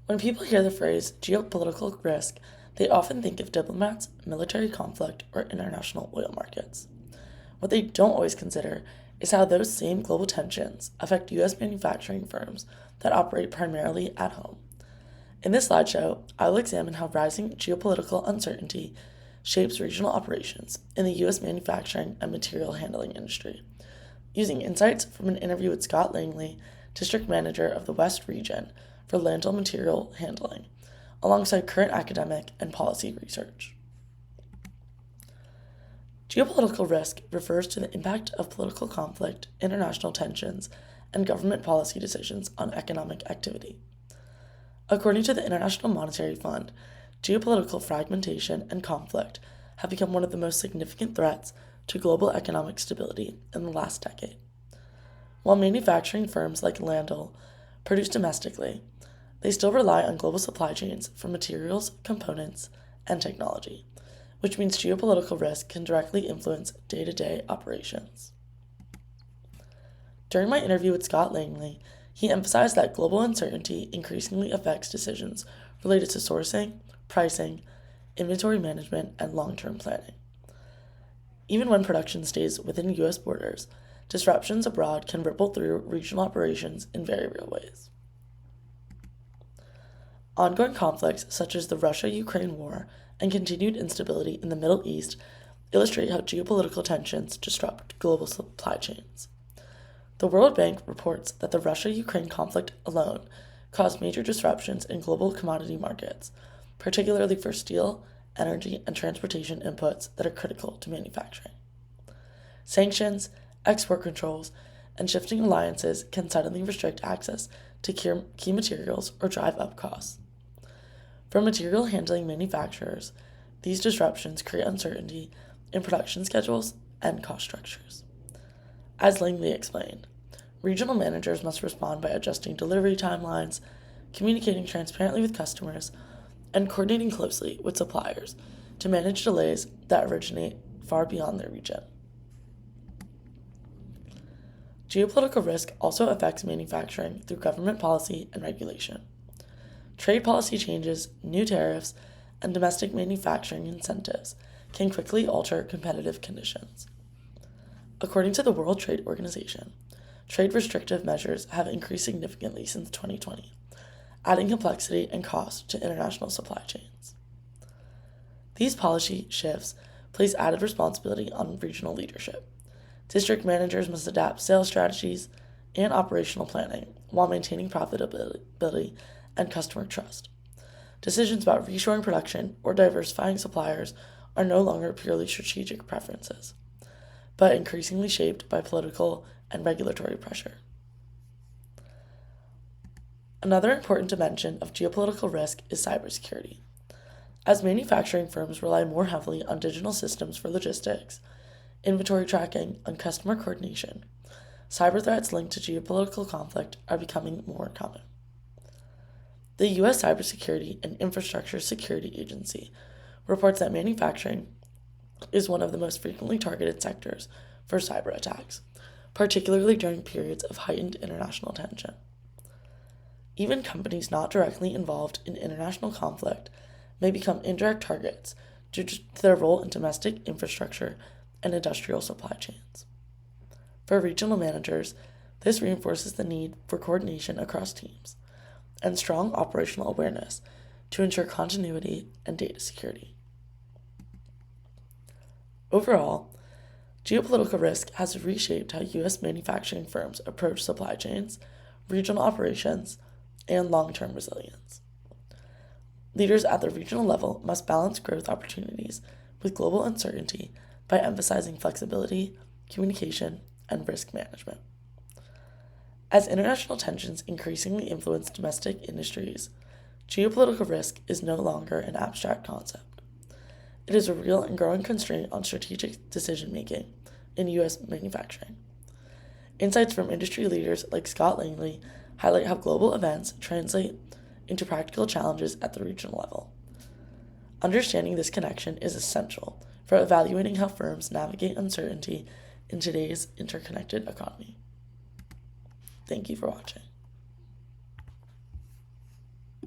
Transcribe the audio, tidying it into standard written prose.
When people hear the phrase geopolitical risk, they often think of diplomats, military conflict, or international oil markets. What they don't always consider is how those same global tensions affect U.S. manufacturing firms that operate primarily at home. In this slideshow, I will examine how rising geopolitical uncertainty shapes regional operations in the U.S. manufacturing and material handling industry, using insights from an interview with Scott Langley, District Manager of the West Region for Landfill Material Handling, alongside current academic and policy research. Geopolitical risk refers to the impact of political conflict, international tensions, and government policy decisions on economic activity. According to the International Monetary Fund, geopolitical fragmentation and conflict have become one of the most significant threats to global economic stability in the last decade. While manufacturing firms like Landel produce domestically, they still rely on global supply chains for materials, components, and technology, which means geopolitical risk can directly influence day-to-day operations. During my interview with Scott Langley, he emphasized that global uncertainty increasingly affects decisions related to sourcing, pricing, inventory management, and long-term planning. Even when production stays within U.S. borders, disruptions abroad can ripple through regional operations in very real ways. Ongoing conflicts such as the Russia-Ukraine war and continued instability in the Middle East illustrate how geopolitical tensions disrupt global supply chains. The World Bank reports that the Russia-Ukraine conflict alone caused major disruptions in global commodity markets, particularly for steel, energy, and transportation inputs that are critical to manufacturing. Sanctions, export controls, and shifting alliances can suddenly restrict access to key materials or drive up costs. For material handling manufacturers, these disruptions create uncertainty in production schedules and cost structures. As Langley explained, regional managers must respond by adjusting delivery timelines, communicating transparently with customers, and coordinating closely with suppliers to manage delays that originate far beyond their region. Geopolitical risk also affects manufacturing through government policy and regulation. Trade policy changes, new tariffs, and domestic manufacturing incentives can quickly alter competitive conditions. According to the World Trade Organization, trade restrictive measures have increased significantly since 2020, adding complexity and cost to international supply chains. These policy shifts place added responsibility on regional leadership. District managers must adapt sales strategies and operational planning while maintaining profitability and customer trust. Decisions about reshoring production or diversifying suppliers are no longer purely strategic preferences, but increasingly shaped by political and regulatory pressure. Another important dimension of geopolitical risk is cybersecurity. As manufacturing firms rely more heavily on digital systems for logistics, inventory tracking, and customer coordination, cyber threats linked to geopolitical conflict are becoming more common. The U.S. Cybersecurity and Infrastructure Security Agency reports that manufacturing is one of the most frequently targeted sectors for cyber attacks, particularly during periods of heightened international tension. Even companies not directly involved in international conflict may become indirect targets due to their role in domestic infrastructure and industrial supply chains. For regional managers, this reinforces the need for coordination across teams and strong operational awareness to ensure continuity and data security. Overall, geopolitical risk has reshaped how U.S. manufacturing firms approach supply chains, regional operations, and long-term resilience. Leaders at the regional level must balance growth opportunities with global uncertainty by emphasizing flexibility, communication, and risk management. As international tensions increasingly influence domestic industries, geopolitical risk is no longer an abstract concept. It is a real and growing constraint on strategic decision-making in U.S. manufacturing. Insights from industry leaders like Scott Langley highlight how global events translate into practical challenges at the regional level. Understanding this connection is essential for evaluating how firms navigate uncertainty in today's interconnected economy. Thank you for watching.